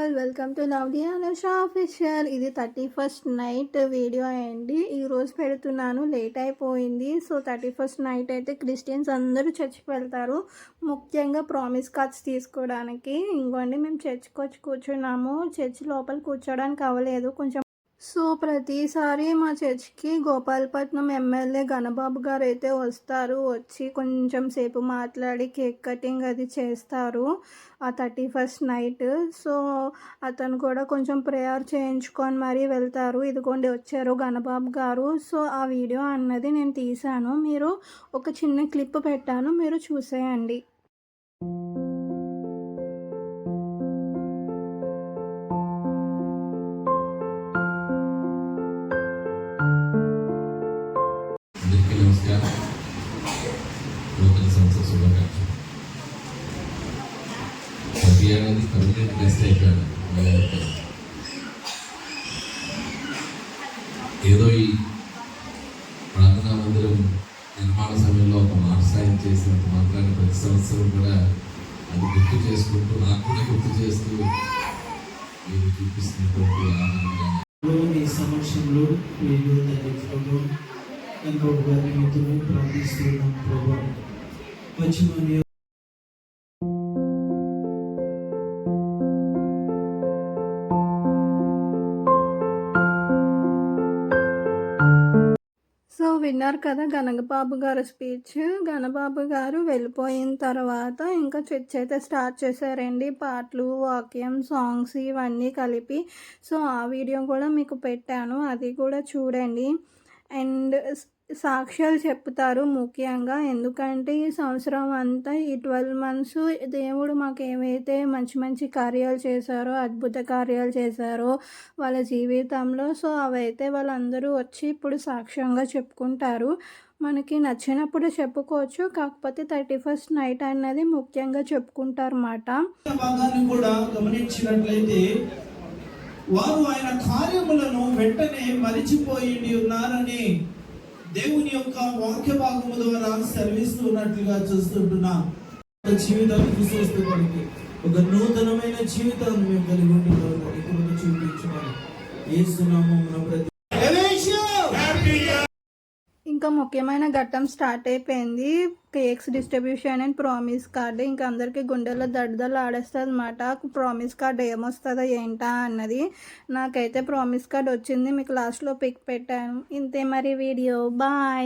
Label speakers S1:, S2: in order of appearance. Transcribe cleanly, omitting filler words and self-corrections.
S1: All welcome to lovely Anusha official. ఇది 31st night video అండి. ఈరోజు పెడుతున్నాను, లేట్ అయిపోయింది. సో 31st నైట్ అయితే క్రిస్టియన్స్ అందరూ చర్చ్కి వెళ్తారు, ముఖ్యంగా ప్రామిస్ కార్డ్స్ తీసుకోవడానికి. ఇంకోండి మేము చర్చ్కి వచ్చి కూర్చున్నాము. చర్చ్ లోపల కూర్చోడానికి అవ్వలేదు కొంచెం. సో ప్రతిసారి మా చర్చ్కి గోపాలపట్నం ఎమ్మెల్యే గణబాబు గారు అయితే వస్తారు, వచ్చి కొంచెం సేపు మాట్లాడి కేక్ కటింగ్ అది చేస్తారు ఆ 31st నైట్. సో అతను కూడా కొంచెం ప్రేయర్ చేయించుకొని మరీ వెళ్తారు. ఇదిగోండి వచ్చారు గణబాబు గారు. సో ఆ వీడియో అన్నది నేను తీశాను, మీరు ఒక చిన్న క్లిప్ పెట్టాను, మీరు చూసేయండి.
S2: నూతన సంవత్సర శుభాకాంక్షలు. ప్రతి ఏడాది పర్మనెంట్ గెస్ట్ అయిపోయాను. ఏదో ఈ ప్రార్థనా మందిరం నిర్మాణ సమయంలో ఒక మాట సాయం చేసినంత మాత్రాన్ని ప్రతి సంవత్సరం కూడా అది గుర్తు చేసుకుంటూ, నాకు కూడా గుర్తు చేస్తూ మీరు చూపిస్తున్నటువంటి ఆనందంగా
S3: సమక్షంలో ఇంకొక వారి మిత్రులు ప్రార్థిస్తున్నాం ప్రభావ వచ్చి మన
S1: సో విన్నారు కదా గణబాబు గారు స్పీచ్. గణబాబు గారు వెళ్ళిపోయిన తర్వాత ఇంకా చర్చ్ అయితే స్టార్ట్ చేశారండి, పాటలు, వాక్యం, సాంగ్స్ ఇవన్నీ కలిపి. సో ఆ వీడియో కూడా మీకు పెట్టాను, అది కూడా చూడండి. అండ్ సాక్ష్యాలు చెప్తారు ముఖ్యంగా, ఎందుకంటే ఈ సంవత్సరం అంతా ఈ 12 months దేవుడు మాకు ఏవైతే మంచి మంచి కార్యాలు చేశారో, అద్భుత కార్యాలు చేశారో వాళ్ళ జీవితంలో, సో అవైతే వాళ్ళందరూ వచ్చి ఇప్పుడు సాక్ష్యంగా చెప్పుకుంటారు. మనకి నచ్చినప్పుడు చెప్పుకోవచ్చు, కాకపోతే 31st నైట్ అన్నది ముఖ్యంగా చెప్పుకుంటారు అన్నమాట.
S3: కూడా గమనించినట్లయితే వారు ఆయన కార్యములను వెంటనే మరిచిపోయి ఉన్నారని దేవుని యొక్క వాక్య భాగము ద్వారా సెలవిస్తున్నట్లుగా చూస్తుంటున్నాం. జీవితాన్ని చూసేస్తున్నప్పటికీ ఒక నూతనమైన జీవితాన్ని మేము కలిగి ఉంటున్నాము చూపించుకోవాలి.
S1: ఇంకా ముఖ్యమైన ఘట్టం స్టార్ట్ అయిపోయింది, cakes distribution and promise card. ఇంకా అందరికీ గుండెల్లో దడదలు ఆడేస్తుంది అన్నమాట. ప్రామిస్ కార్డ్ ఏమొస్తుందో ఏంటా అన్నది. నాకైతే ప్రామిస్ కార్డ్ వచ్చింది, మీకు లాస్ట్లో పిక్ పెట్టాను. ఇంతే మరి వీడియో. బాయ్.